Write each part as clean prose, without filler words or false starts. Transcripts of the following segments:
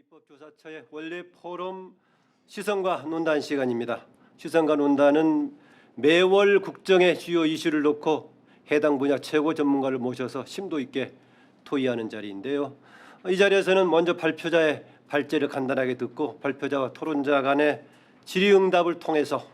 입법조사처의 원래 포럼 시선과 논단 시간입니다. 시선과 논단은 매월 국정의 주요 이슈를 놓고 해당 분야 최고 전문가를 모셔서 심도 있게 토의하는 자리인데요. 이 자리에서는 먼저 발표자의 발제를 간단하게 듣고 발표자와 토론자 간의 질의응답을 통해서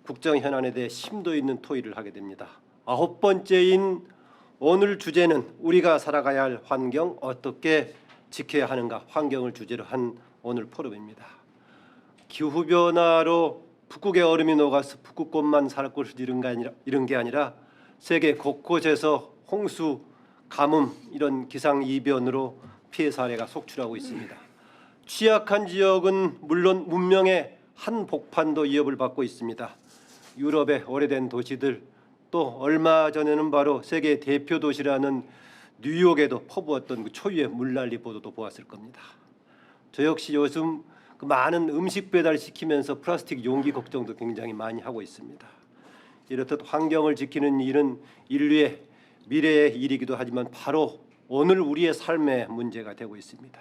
국정 현안에 대해 심도 있는 토의를 하게 됩니다. 9번째인 오늘 주제는 우리가 살아가야 할 환경 어떻게 지켜야 하는가, 환경을 주제로 한 오늘 포럼입니다. 기후변화로 북극의 얼음이 녹아서 북극곰만 살 것을 이런 게 아니라 세계 곳곳에서 홍수, 가뭄 이런 기상이변으로 피해 사례가 속출하고 있습니다. 취약한 지역은 물론 문명의 한복판도 위협을 받고 있습니다. 유럽의 오래된 도시들, 또 얼마 전에는 바로 세계 대표 도시라는 뉴욕에도 퍼부었던 그 초유의 물난리 보도도 보았을 겁니다. 저 역시 요즘 그 많은 음식 배달 시키면서 플라스틱 용기 걱정도 굉장히 많이 하고 있습니다. 이렇듯 환경을 지키는 일은 인류의 미래의 일이기도 하지만 바로 오늘 우리의 삶의 문제가 되고 있습니다.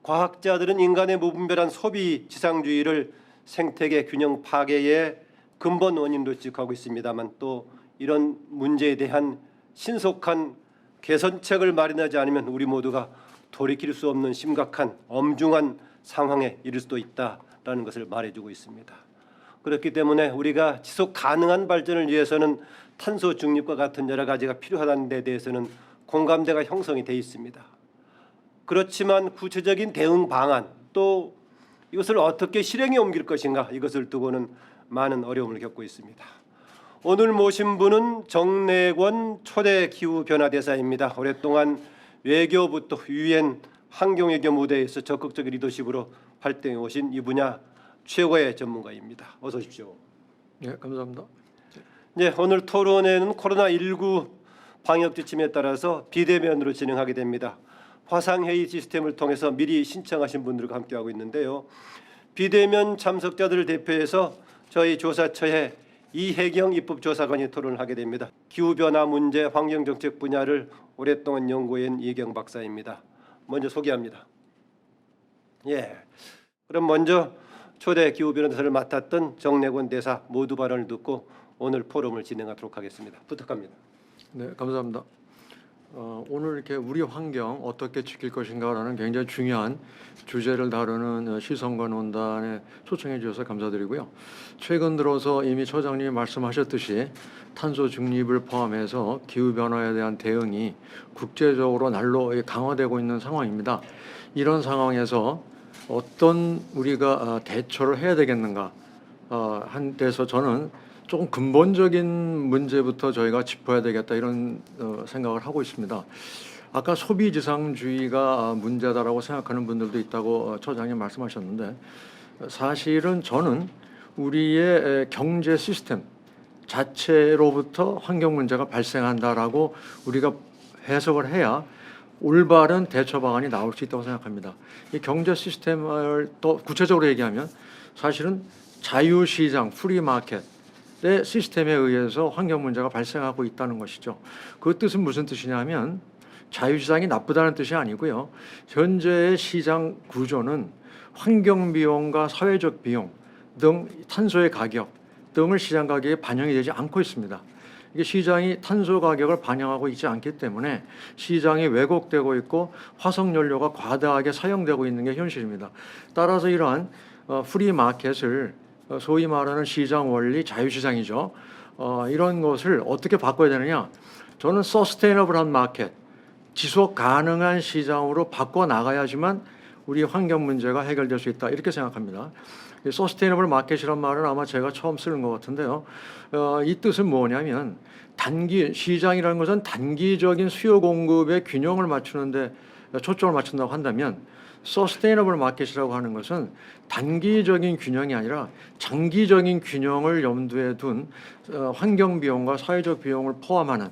과학자들은 인간의 무분별한 소비 지상주의를 생태계 균형 파괴의 근본 원인으로 지적하고 있습니다만 또 이런 문제에 대한 신속한 개선책을 마련하지 않으면 우리 모두가 돌이킬 수 없는 심각한 엄중한 상황에 이를 수도 있다라는 것을 말해주고 있습니다. 그렇기 때문에 우리가 지속 가능한 발전을 위해서는 탄소 중립과 같은 여러 가지가 필요하다는 데 대해서는 공감대가 형성이 돼 있습니다. 그렇지만 구체적인 대응 방안 또 이것을 어떻게 실행에 옮길 것인가 이것을 두고는 많은 어려움을 겪고 있습니다. 오늘 모신 분은 정내권 초대 기후변화대사입니다. 오랫동안 외교부터 유엔 환경외교 무대에서 적극적인 리더십으로 활동해 오신 이 분야 최고의 전문가입니다. 어서 오십시오. 네, 감사합니다. 네, 오늘 토론회는 코로나19 방역 지침에 따라서 비대면으로 진행하게 됩니다. 화상회의 시스템을 통해서 미리 신청하신 분들과 함께하고 있는데요. 비대면 참석자들을 대표해서 저희 조사처의 이혜경 입법조사관이 토론을 하게 됩니다. 기후변화 문제, 환경정책 분야를 오랫동안 연구한 이혜경 박사입니다. 먼저 소개합니다. 예, 그럼 먼저 초대 기후변화대사를 맡았던 정내권 대사 모두 발언을 듣고 오늘 포럼을 진행하도록 하겠습니다. 부탁합니다. 네, 감사합니다. 오늘 이렇게 우리 환경 어떻게 지킬 것인가라는 굉장히 중요한 주제를 다루는 시선과 논단에 초청해 주셔서 감사드리고요. 최근 들어서 이미 처장님이 말씀하셨듯이 탄소 중립을 포함해서 기후 변화에 대한 대응이 국제적으로 날로 강화되고 있는 상황입니다. 이런 상황에서 어떤 우리가 대처를 해야 되겠는가 한 데서 저는 조금 근본적인 문제부터 저희가 짚어야 되겠다 이런 생각을 하고 있습니다. 아까 소비지상주의가 문제다라고 생각하는 분들도 있다고 처장님 말씀하셨는데 사실은 저는 우리의 경제 시스템 자체로부터 환경 문제가 발생한다라고 우리가 해석을 해야 올바른 대처 방안이 나올 수 있다고 생각합니다. 이 경제 시스템을 더 구체적으로 얘기하면 사실은 자유시장, 프리마켓 시스템에 의해서 환경 문제가 발생하고 있다는 것이죠. 그 뜻은 무슨 뜻이냐면 자유시장이 나쁘다는 뜻이 아니고요. 현재의 시장 구조는 환경 비용과 사회적 비용 등 탄소의 가격 등을 시장 가격에 반영이 되지 않고 있습니다. 이게 시장이 탄소 가격을 반영하고 있지 않기 때문에 시장이 왜곡되고 있고 화석연료가 과다하게 사용되고 있는 게 현실입니다. 따라서 이러한 프리마켓을 소위 말하는 시장 원리 자유시장이죠. 이런 것을 어떻게 바꿔야 되느냐. 저는 서스테이너블한 마켓, 지속 가능한 시장으로 바꿔 나가야지만 우리 환경 문제가 해결될 수 있다 이렇게 생각합니다. 서스테이너블 마켓이란 말은 아마 제가 처음 쓰는 것 같은데요. 이 뜻은 뭐냐면 시장이라는 것은 단기적인 수요 공급의 균형을 맞추는데 초점을 맞춘다고 한다면 서스테이너블 마켓이라고 하는 것은 단기적인 균형이 아니라 장기적인 균형을 염두에 둔 환경 비용과 사회적 비용을 포함하는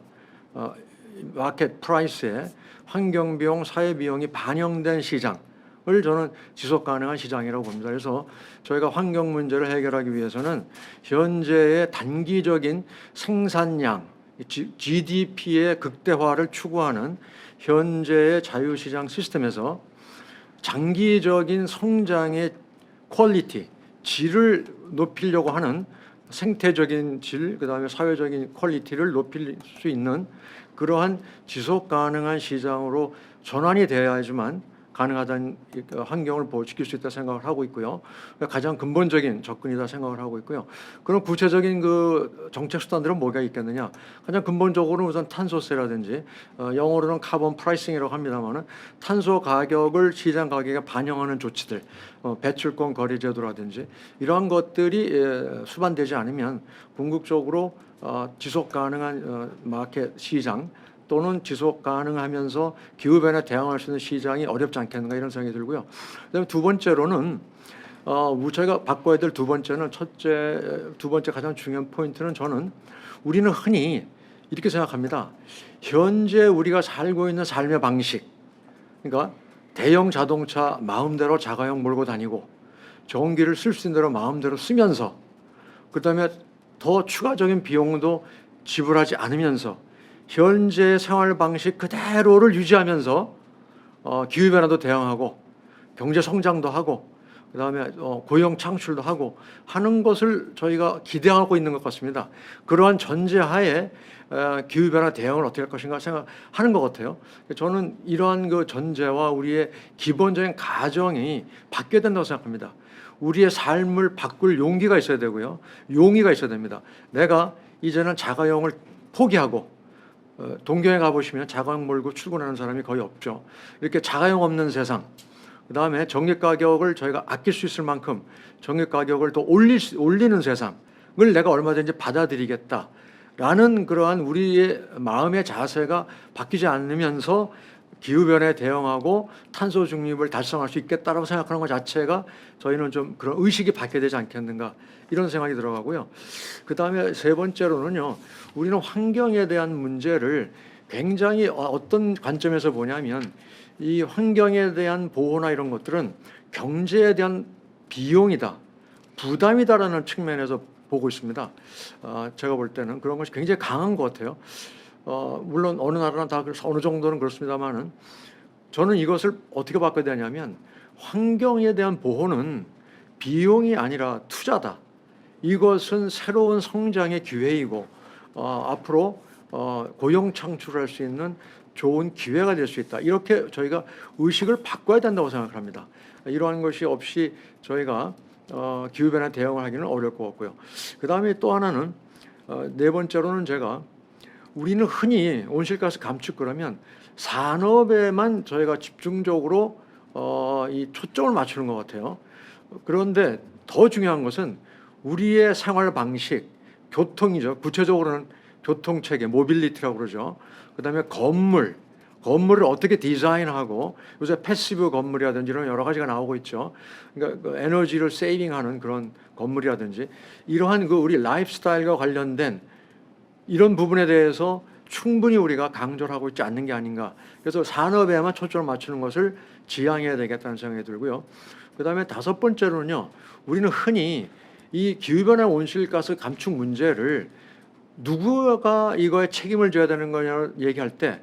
마켓 프라이스에 환경 비용, 사회 비용이 반영된 시장을 저는 지속 가능한 시장이라고 봅니다. 그래서 저희가 환경 문제를 해결하기 위해서는 현재의 단기적인 생산량, GDP의 극대화를 추구하는 현재의 자유시장 시스템에서 장기적인 성장의 퀄리티, 질을 높이려고 하는 생태적인 질, 그다음에 사회적인 퀄리티를 높일 수 있는 그러한 지속 가능한 시장으로 전환이 되어야지만 가능하다는 환경을 지킬 수 있다 생각을 하고 있고요. 가장 근본적인 접근이다 생각을 하고 있고요. 그런 구체적인 그 정책 수단들은 뭐가 있겠느냐? 가장 근본적으로는 우선 탄소세라든지 영어로는 카본 프라이싱이라고 합니다만은 탄소 가격을 시장 가격에 반영하는 조치들, 배출권 거래 제도라든지 이러한 것들이 수반되지 않으면 궁극적으로 지속 가능한 마켓 시장 또는 지속 가능하면서 기후변화에 대응할 수 있는 시장이 어렵지 않겠는가 이런 생각이 들고요. 그다음에 두 번째로는 저희가 바꿔야 될 두 번째는 두 번째 가장 중요한 포인트는 저는 우리는 흔히 이렇게 생각합니다. 현재 우리가 살고 있는 삶의 방식, 그러니까 대형 자동차 마음대로 자가용 몰고 다니고 전기를 쓸 수 있는 대로 마음대로 쓰면서 그다음에 더 추가적인 비용도 지불하지 않으면서 현재 생활 방식 그대로를 유지하면서 기후변화도 대응하고 경제 성장도 하고 그다음에 고용 창출도 하고 하는 것을 저희가 기대하고 있는 것 같습니다. 그러한 전제하에 기후변화 대응을 어떻게 할 것인가 생각하는 것 같아요. 저는 이러한 그 전제와 우리의 기본적인 가정이 바뀌어야 된다고 생각합니다. 우리의 삶을 바꿀 용기가 있어야 되고요. 용의가 있어야 됩니다. 내가 이제는 자가용을 포기하고 동경에 가보시면 자가용 몰고 출근하는 사람이 거의 없죠. 이렇게 자가용 없는 세상, 그다음에 전기 가격을 저희가 아낄 수 있을 만큼 전기 가격을 더 올리는 세상을 내가 얼마든지 받아들이겠다라는 그러한 우리의 마음의 자세가 바뀌지 않으면서 기후변화에 대응하고 탄소 중립을 달성할 수 있겠다라고 생각하는 것 자체가 저희는 좀 그런 의식이 바뀌어야 되지 않겠는가 이런 생각이 들어가고요. 그다음에 세 번째로는요. 우리는 환경에 대한 문제를 굉장히 어떤 관점에서 보냐면 이 환경에 대한 보호나 이런 것들은 경제에 대한 비용이다, 부담이다라는 측면에서 보고 있습니다. 제가 볼 때는 그런 것이 굉장히 강한 것 같아요. 물론 어느 나라나 다 어느 정도는 그렇습니다만은 저는 이것을 어떻게 바꿔야 되냐면 환경에 대한 보호는 비용이 아니라 투자다. 이것은 새로운 성장의 기회이고 앞으로 고용 창출할 수 있는 좋은 기회가 될 수 있다. 이렇게 저희가 의식을 바꿔야 된다고 생각을 합니다. 이러한 것이 없이 저희가 기후변화 대응을 하기는 어려울 것 같고요. 그다음에 또 하나는 네 번째로는 제가 우리는 흔히 온실가스 감축 그러면 산업에만 저희가 집중적으로 이 초점을 맞추는 것 같아요. 그런데 더 중요한 것은 우리의 생활 방식, 교통이죠. 구체적으로는 교통체계, 모빌리티라고 그러죠. 그다음에 건물을 어떻게 디자인하고 요새 패시브 건물이라든지 이런 여러 가지가 나오고 있죠. 그러니까 그 에너지를 세이빙하는 그런 건물이라든지 이러한 그 우리 라이프스타일과 관련된 이런 부분에 대해서 충분히 우리가 강조를 하고 있지 않는 게 아닌가. 그래서 산업에만 초점을 맞추는 것을 지향해야 되겠다는 생각이 들고요. 그다음에 다섯 번째로는요. 우리는 흔히 이 기후변화 온실가스 감축 문제를 누구가 이거에 책임을 져야 되는 거냐 얘기할 때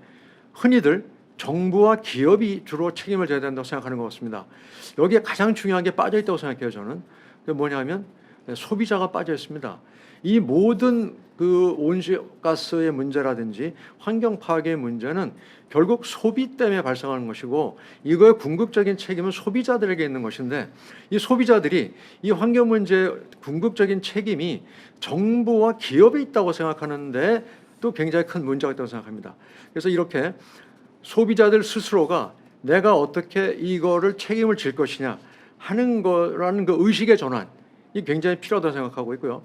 흔히들 정부와 기업이 주로 책임을 져야 된다고 생각하는 것 같습니다. 여기에 가장 중요한 게 빠져 있다고 생각해요. 저는 그게 뭐냐면 소비자가 빠져 있습니다. 이 모든 그 온실가스의 문제라든지 환경 파괴의 문제는 결국 소비 때문에 발생하는 것이고 이거의 궁극적인 책임은 소비자들에게 있는 것인데 이 소비자들이 이 환경 문제의 궁극적인 책임이 정부와 기업에 있다고 생각하는데 또 굉장히 큰 문제가 있다고 생각합니다. 그래서 이렇게 소비자들 스스로가 내가 어떻게 이거를 책임을 질 것이냐 하는 거라는 그 의식의 전환이 굉장히 필요하다고 생각하고 있고요.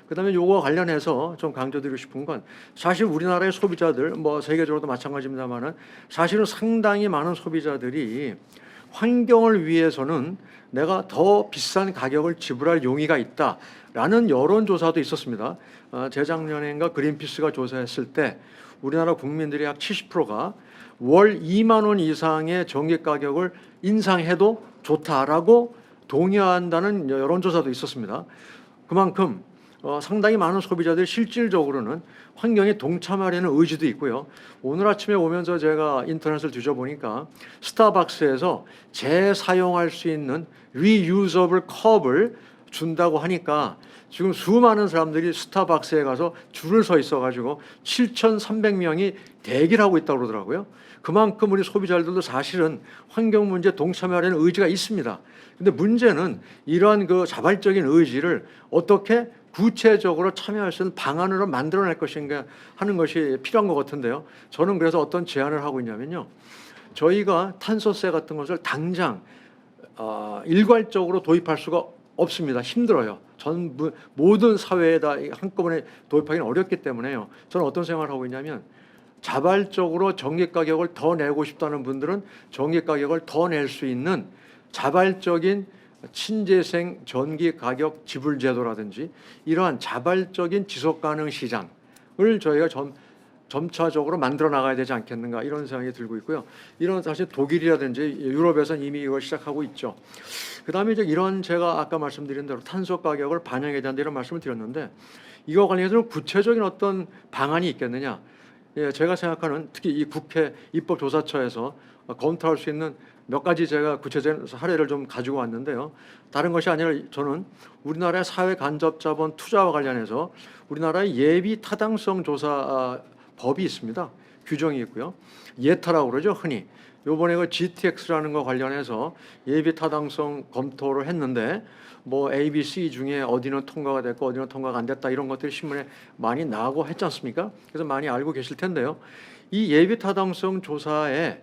그다음에 요거와 관련해서 좀 강조드리고 싶은 건 사실 우리나라의 소비자들 뭐 세계적으로도 마찬가지입니다만은 사실은 상당히 많은 소비자들이 환경을 위해서는 내가 더 비싼 가격을 지불할 용의가 있다라는 여론조사도 있었습니다. 재작년인가 그린피스가 조사했을 때 우리나라 국민들의 약 70%가 월 2만 원 이상의 전기 가격을 인상해도 좋다라고 동의한다는 여론조사도 있었습니다. 그만큼 상당히 많은 소비자들이 실질적으로는 환경에 동참하려는 의지도 있고요. 오늘 아침에 오면서 제가 인터넷을 뒤져보니까 스타벅스에서 재사용할 수 있는 리유저블 컵을 준다고 하니까 지금 수많은 사람들이 스타벅스에 가서 줄을 서 있어가지고 7,300명이 대기를 하고 있다고 그러더라고요. 그만큼 우리 소비자들도 사실은 환경 문제에 동참하려는 의지가 있습니다. 근데 문제는 이러한 그 자발적인 의지를 어떻게 구체적으로 참여할 수 있는 방안으로 만들어낼 것인가 하는 것이 필요한 것 같은데요. 저는 그래서 어떤 제안을 하고 있냐면요. 저희가 탄소세 같은 것을 당장 일괄적으로 도입할 수가 없습니다. 힘들어요. 전부 모든 사회에다 한꺼번에 도입하기는 어렵기 때문에요. 저는 어떤 생각을 하고 있냐면 자발적으로 전기 가격을 더 내고 싶다는 분들은 전기 가격을 더 낼 수 있는 자발적인 친재생 전기 가격 지불 제도라든지 이러한 자발적인 지속 가능 시장을 저희가 점차적으로 만들어 나가야 되지 않겠는가 이런 생각이 들고 있고요. 이런 사실 독일이라든지 유럽에서는 이미 이걸 시작하고 있죠. 그다음에 이제 이런 제가 아까 말씀드린 대로 탄소 가격을 반영해야 된다 이런 말씀을 드렸는데 이거 관련해서 구체적인 어떤 방안이 있겠느냐? 예, 제가 생각하는 특히 이 국회 입법조사처에서 검토할 수 있는 몇 가지 제가 구체적인 사례를 좀 가지고 왔는데요. 다른 것이 아니라 저는 우리나라의 사회 간접 자본 투자와 관련해서 우리나라의 예비 타당성 조사 법이 있습니다. 규정이 있고요. 예타라고 그러죠, 흔히. 요번에 그 GTX라는 거 관련해서 예비 타당성 검토를 했는데 뭐 A, B, C 중에 어디는 통과가 됐고 어디는 통과가 안 됐다 이런 것들이 신문에 많이 나오고 했지 않습니까? 그래서 많이 알고 계실 텐데요. 이 예비 타당성 조사에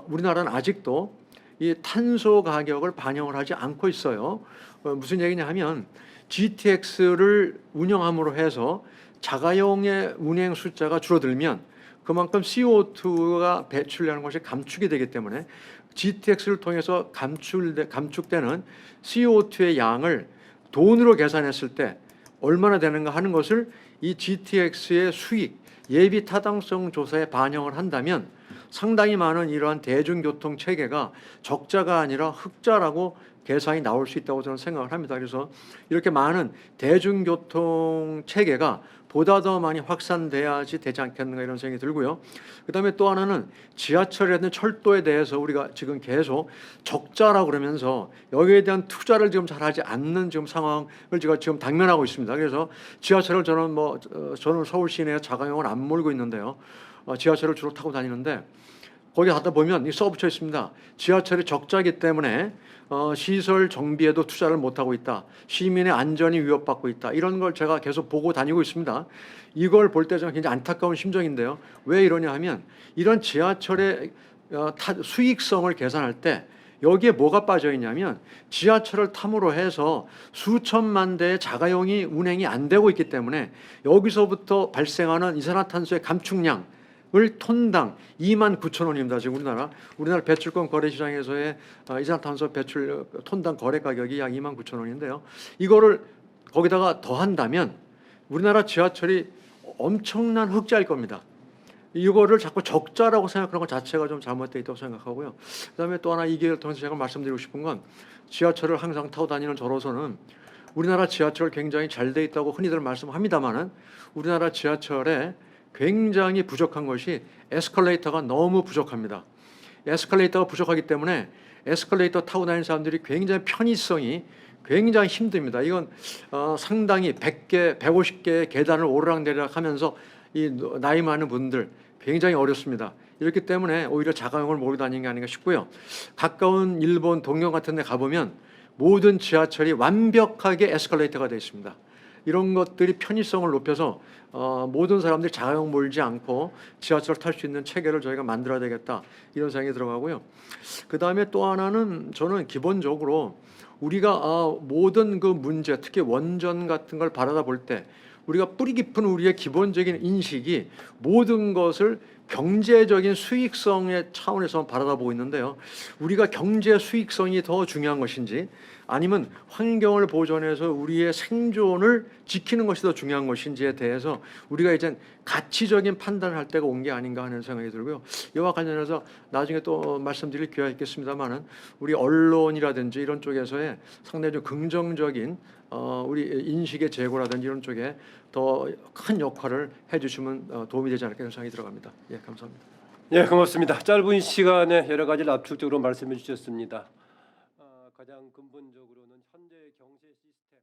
우리나라는 아직도 이 탄소 가격을 반영을 하지 않고 있어요. 무슨 얘기냐 하면 GTX를 운영함으로 해서 자가용의 운행 숫자가 줄어들면 그만큼 CO2가 배출되는 것이 감축이 되기 때문에 GTX를 통해서 감축되는 CO2의 양을 돈으로 계산했을 때 얼마나 되는가 하는 것을 이 GTX의 수익 예비 타당성 조사에 반영을 한다면 상당히 많은 이러한 대중교통 체계가 적자가 아니라 흑자라고 계산이 나올 수 있다고 저는 생각을 합니다. 그래서 이렇게 많은 대중교통 체계가 보다 더 많이 확산돼야지 되지 않겠는가 이런 생각이 들고요. 그다음에 또 하나는 지하철이라든지 철도에 대해서 우리가 지금 계속 적자라고 그러면서 여기에 대한 투자를 지금 잘하지 않는 지금 상황을 제가 지금 당면하고 있습니다. 그래서 지하철을 저는 서울 시내에 자가용을 안 몰고 있는데요. 지하철을 주로 타고 다니는데 거기 가다 보면 써붙여 있습니다. 지하철이 적자이기 때문에 시설 정비에도 투자를 못하고 있다. 시민의 안전이 위협받고 있다. 이런 걸 제가 계속 보고 다니고 있습니다. 이걸 볼 때 저는 굉장히 안타까운 심정인데요. 왜 이러냐 하면 이런 지하철의 수익성을 계산할 때 여기에 뭐가 빠져 있냐면 지하철을 탐으로 해서 수천만 대의 자가용이 운행이 안 되고 있기 때문에 여기서부터 발생하는 이산화탄소의 감축량 을 톤당 29,000원입니다. 지금 우리나라 배출권 거래시장에서의 이산화탄소 배출 톤당 거래 가격이 약 29,000원인데요. 이거를 거기다가 더한다면 우리나라 지하철이 엄청난 흑자일 겁니다. 이거를 자꾸 적자라고 생각하는 것 자체가 좀 잘못되어 있다고 생각하고요. 그다음에 또 하나 이 기회를 통해서 제가 말씀드리고 싶은 건 지하철을 항상 타고 다니는 저로서는 우리나라 지하철 굉장히 잘 돼 있다고 흔히들 말씀합니다만은 우리나라 지하철에 굉장히 부족한 것이 에스컬레이터가 너무 부족합니다. 에스컬레이터가 부족하기 때문에 에스컬레이터 타고 다니는 사람들이 굉장히 편의성이 굉장히 힘듭니다. 이건 상당히 100개, 150개의 계단을 오르락내리락 하면서 이 나이 많은 분들 굉장히 어렵습니다. 이렇기 때문에 오히려 자가용을 몰고 다니는 게 아닌가 싶고요. 가까운 일본 동경 같은 데 가보면 모든 지하철이 완벽하게 에스컬레이터가 되어 있습니다. 이런 것들이 편의성을 높여서 모든 사람들이 자가용 몰지 않고 지하철을 탈 수 있는 체계를 저희가 만들어야 되겠다 이런 생각이 들어가고요. 그 다음에 또 하나는 저는 기본적으로 우리가 모든 그 문제 특히 원전 같은 걸 바라다 볼 때 우리가 뿌리 깊은 우리의 기본적인 인식이 모든 것을 경제적인 수익성의 차원에서 바라보고 있는데요. 우리가 경제 수익성이 더 중요한 것인지 아니면 환경을 보존해서 우리의 생존을 지키는 것이 더 중요한 것인지에 대해서 우리가 이제 가치적인 판단을 할 때가 온 게 아닌가 하는 생각이 들고요. 이와 관련해서 나중에 또 말씀드릴 기회가 있겠습니다만은 우리 언론이라든지 이런 쪽에서의 상당히 좀 긍정적인 우리 인식의 제고라든지 이런 쪽에 더 큰 역할을 해주시면 도움이 되지 않을까 생각이 들어갑니다. 예, 감사합니다. 예, 고맙습니다. 짧은 시간에 여러 가지를 압축적으로 말씀해 주셨습니다. 가장 근본적으로는 현재 경제 시스템